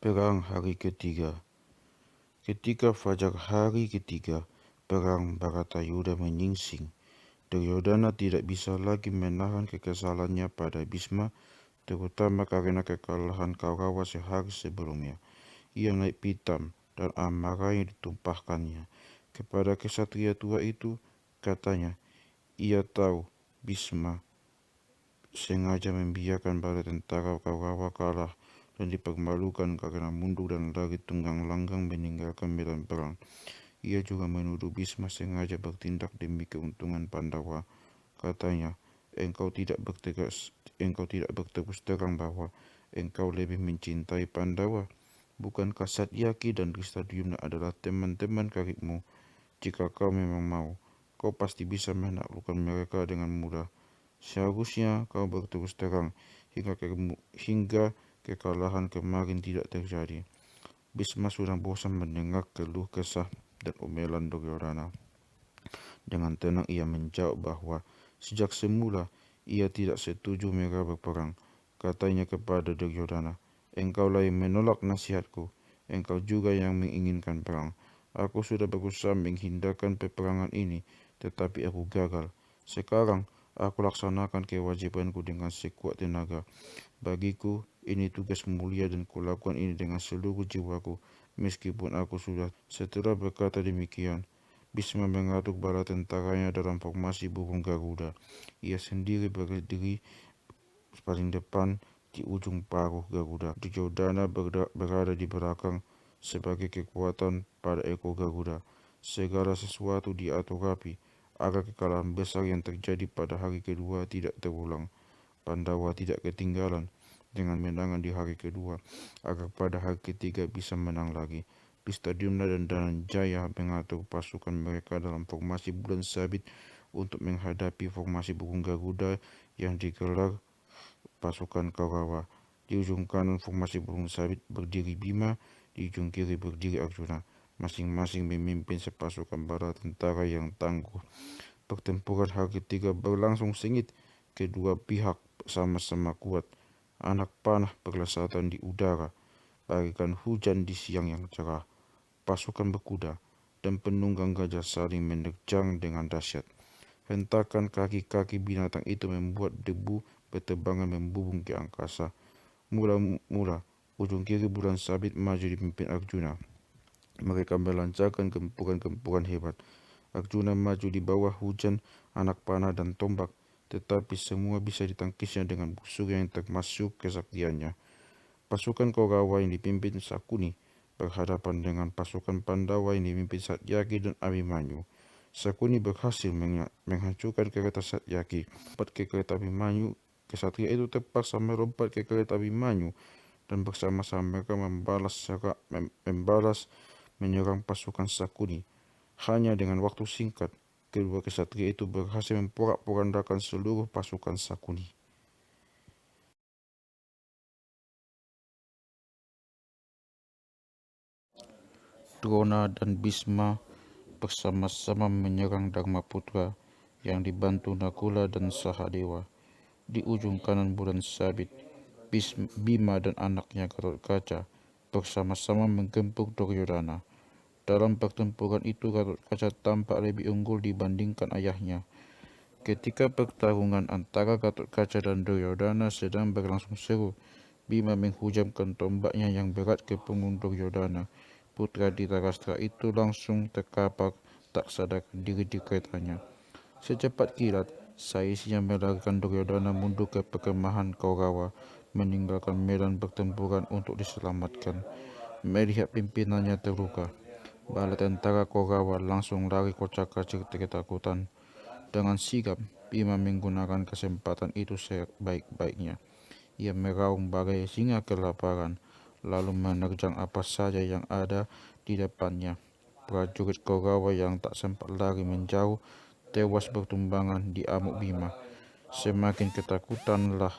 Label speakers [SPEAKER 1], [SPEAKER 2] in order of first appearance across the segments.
[SPEAKER 1] Perang hari ketiga. Ketika fajar hari ketiga, perang Bharatayuda menyingsing. Duryodhana tidak bisa lagi menahan kekesalannya pada Bhisma, terutama karena kekalahan Kaurawa sehari sebelumnya. Ia naik pitam dan amarahnya ditumpahkannya kepada kesatria tua itu. Katanya, ia tahu Bhisma sengaja membiarkan para tentara Kaurawa kalah dan dipermalukan karena mundur dan lari tunggang langgang meninggalkan medan perang. Ia juga menuduh Bhisma sengaja bertindak demi keuntungan Pandawa. Katanya, engkau tidak berterus terang bahwa engkau lebih mencintai Pandawa. Bukankah Satyaki dan Drestadyumna adalah teman-teman karibmu? Jika kau memang mau, kau pasti bisa menaklukkan mereka dengan mudah. Seharusnya kau berterus terang hingga kekalahan kemarin tidak terjadi. Bhisma sudah bosan mendengar keluh kesah dan omelan Duryodhana. Dengan tenang ia menjawab bahwa sejak semula ia tidak setuju mereka berperang. Katanya kepada Duryodhana, engkaulah yang menolak nasihatku, engkau juga yang menginginkan perang. Aku sudah berusaha menghindarkan peperangan ini, tetapi aku gagal. Sekarang aku laksanakan kewajibanku dengan sekuat tenaga. Bagiku, ini tugas mulia dan kulakukan ini dengan seluruh jiwaku, meskipun aku sudah. Setelah berkata demikian, Bhisma mengaduk bala tentaranya dalam formasi burung Garuda. Ia sendiri berdiri paling depan di ujung paruh Garuda. Duryodhana berada di belakang sebagai kekuatan pada ekor Garuda. Segala sesuatu diatur rapi agar kekalahan besar yang terjadi pada hari kedua tidak terulang. Pandawa tidak ketinggalan dengan menangan di hari kedua, agar pada hari ketiga bisa menang lagi. Drestadyumna dan Dhananjaya mengatur pasukan mereka dalam formasi bulan sabit untuk menghadapi formasi burung Garuda yang digelar pasukan Kaurawa. Di ujung kanan formasi burung sabit berdiri Bima, di ujung kiri berdiri Arjuna. Masing-masing memimpin sepasukan bala tentara yang tangguh. Pertempuran hari ketiga berlangsung sengit. Kedua pihak sama-sama kuat. Anak panah berlesatan di udara, bagaikan hujan di siang yang cerah. Pasukan berkuda dan penunggang gajah saling menerjang dengan dahsyat. Hentakan kaki-kaki binatang itu membuat debu berterbangan membubung ke angkasa. Mula-mula, ujung kiri bulan sabit maju dipimpin Arjuna. Mereka melancarkan gempuran-gempuran hebat. Arjuna maju di bawah hujan anak panah dan tombak, tetapi semua bisa ditangkisnya dengan busur yang termasuk kesaktiannya. Pasukan Kaurawa yang dipimpin Sakuni berhadapan dengan pasukan Pandawa yang dipimpin Satyaki dan Abimanyu. Sakuni berhasil menghancurkan kereta Satyaki. Lompat ke kereta Abimanyu, kesatria itu terpaksa melompat ke kereta Abimanyu dan bersama-sama mereka membalas menyerang pasukan Sakuni. Hanya dengan waktu singkat, kedua kesatria itu berhasil memporak-porandakan seluruh pasukan Sakuni. Drona dan Bhisma bersama-sama menyerang Dharmaputra yang dibantu Nakula dan Sahadewa. Di ujung kanan bulan sabit, Bima dan anaknya Gatotkaca bersama-sama menggempur Duryodhana. Dalam pertempuran itu Gatotkaca tampak lebih unggul dibandingkan ayahnya. Ketika pertarungan antara Gatotkaca dan Duryodhana sedang berlangsung seru, Bima menghujamkan tombaknya yang berat ke punggung Duryodhana. Putra Dhritarashtra itu langsung terkapar tak sadarkan diri di keretanya. Secepat kilat, Saisya melarikan Duryodhana mundur ke perkemahan Kaurawa, meninggalkan medan pertempuran untuk diselamatkan. Melihat pimpinannya terluka, bala tentara Kaurawa langsung lari kocar-kacir ketakutan. Dengan sigap, Bima menggunakan kesempatan itu sebaik-baiknya. Ia meraung bagai singa kelaparan, lalu menerjang apa saja yang ada di depannya. Prajurit Kaurawa yang tak sempat lari menjauh tewas bertumbangan di amuk Bima. Semakin ketakutanlah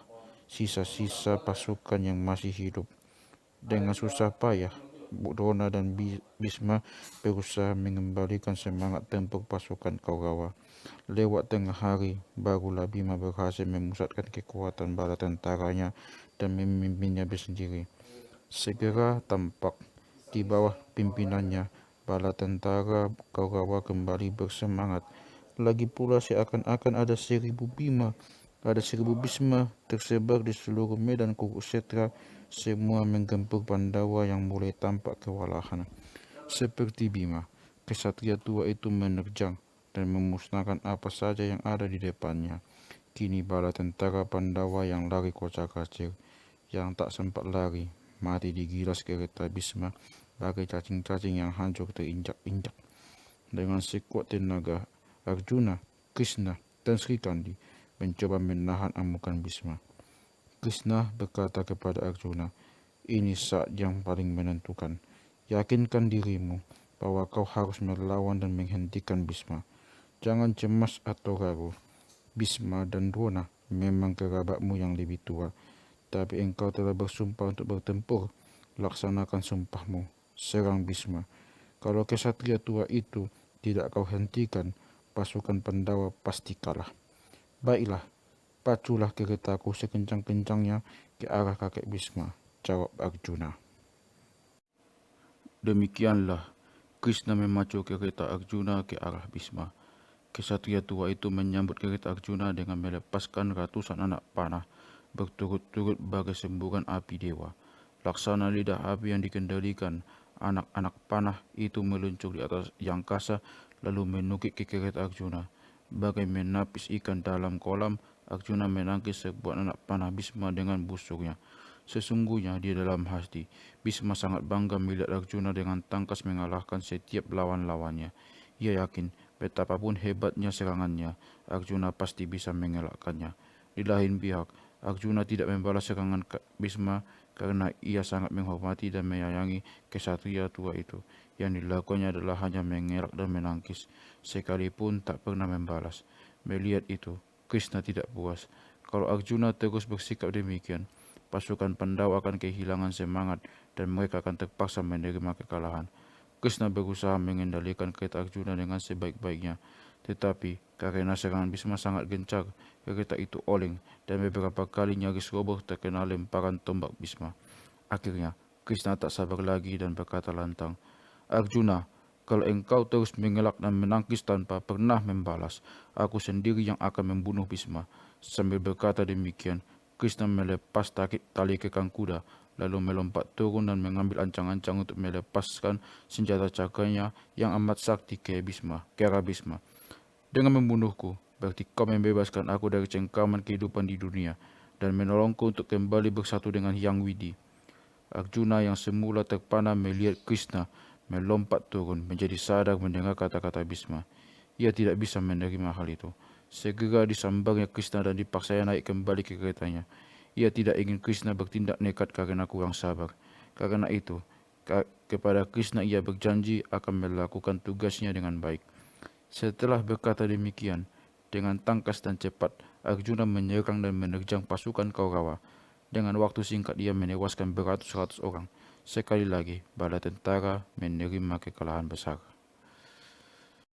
[SPEAKER 1] sisa-sisa pasukan yang masih hidup. Dengan susah payah, Drona dan Bhisma berusaha mengembalikan semangat tempur pasukan Kaurawa. Lewat tengah hari, barulah Bima berhasil memusatkan kekuatan bala tentaranya dan memimpinnya bersendiri. Segera tampak di bawah pimpinannya bala tentara Kaurawa kembali bersemangat. Lagi pula seakan-akan ada 1.000 Bhisma tersebar di seluruh medan Kurukshetra, semua menggempur Pandawa yang mulai tampak kewalahan. Seperti Bima, kesatria tua itu menerjang dan memusnahkan apa saja yang ada di depannya. Kini bala tentara Pandawa yang lari kocar-kacir, yang tak sempat lari, mati digilas kereta Bhisma bagai cacing-cacing yang hancur terinjak-injak. Dengan sekuat tenaga, Arjuna, Krishna, dan Sri Kandi mencoba menahan amukan Bhisma. Krishna berkata kepada Arjuna, "Ini saat yang paling menentukan. Yakinkan dirimu bahwa kau harus melawan dan menghentikan Bhisma. Jangan cemas atau ragu. Bhisma dan Drona memang kerabatmu yang lebih tua, tapi engkau telah bersumpah untuk bertempur. Laksanakan sumpahmu. Serang Bhisma. Kalau kesatria tua itu tidak kau hentikan, pasukan Pandawa pasti kalah. Baiklah, paculah keretaku sekencang-kencangnya ke arah kakek Bhisma," jawab Arjuna. Demikianlah Krishna memacu kereta Arjuna ke arah Bhisma. Kesatria tua itu menyambut kereta Arjuna dengan melepaskan ratusan anak panah berturut-turut bagai semburan api dewa. Laksana lidah api yang dikendalikan anak-anak panah itu meluncur di atas angkasa lalu menukik ke kereta Arjuna. Bagai menapis ikan dalam kolam, Arjuna menangkis sebuah anak panah Bhisma dengan busuknya. Sesungguhnya di dalam hati, Bhisma sangat bangga melihat Arjuna dengan tangkas mengalahkan setiap lawan-lawannya. Ia yakin betapapun hebatnya serangannya, Arjuna pasti bisa mengelakkannya. Di lain pihak, Arjuna tidak membalas serangan Bhisma karena ia sangat menghormati dan menyayangi kesatria tua itu. Yang dilakukannya adalah hanya mengelak dan menangkis, sekalipun tak pernah membalas. Melihat itu, Krishna tidak puas. Kalau Arjuna terus bersikap demikian, pasukan Pandawa akan kehilangan semangat dan mereka akan terpaksa menerima kekalahan. Krishna berusaha mengendalikan kereta Arjuna dengan sebaik-baiknya, tetapi karena serangan Bhisma sangat gencar, kereta itu oleng dan beberapa kali nyaris roboh terkena lemparan tombak Bhisma. Akhirnya, Krishna tak sabar lagi dan berkata lantang, "Arjuna, kalau engkau terus mengelak dan menangkis tanpa pernah membalas, aku sendiri yang akan membunuh Bhisma." Sambil berkata demikian, Krishna melepas tali kekang kuda, lalu melompat turun dan mengambil ancang-ancang untuk melepaskan senjata cakranya yang amat sakti ke arah Bhisma. "Dengan membunuhku, berarti kau membebaskan aku dari cengkaman kehidupan di dunia dan menolongku untuk kembali bersatu dengan Hyang Widi." Arjuna yang semula terpana melihat Krishna melompat turun menjadi sadar mendengar kata-kata Bhisma. Ia tidak bisa menerima hal itu. Segera disambarnya Krishna dan dipaksanya naik kembali ke keretanya. Ia tidak ingin Krishna bertindak nekat karena kurang sabar. Karena itu, kepada Krishna ia berjanji akan melakukan tugasnya dengan baik. Setelah berkata demikian, dengan tangkas dan cepat, Arjuna menyerang dan menerjang pasukan Kaurawa. Dengan waktu singkat ia menewaskan beratus-ratus orang. Sekali lagi, bala tentara menerima kekalahan besar.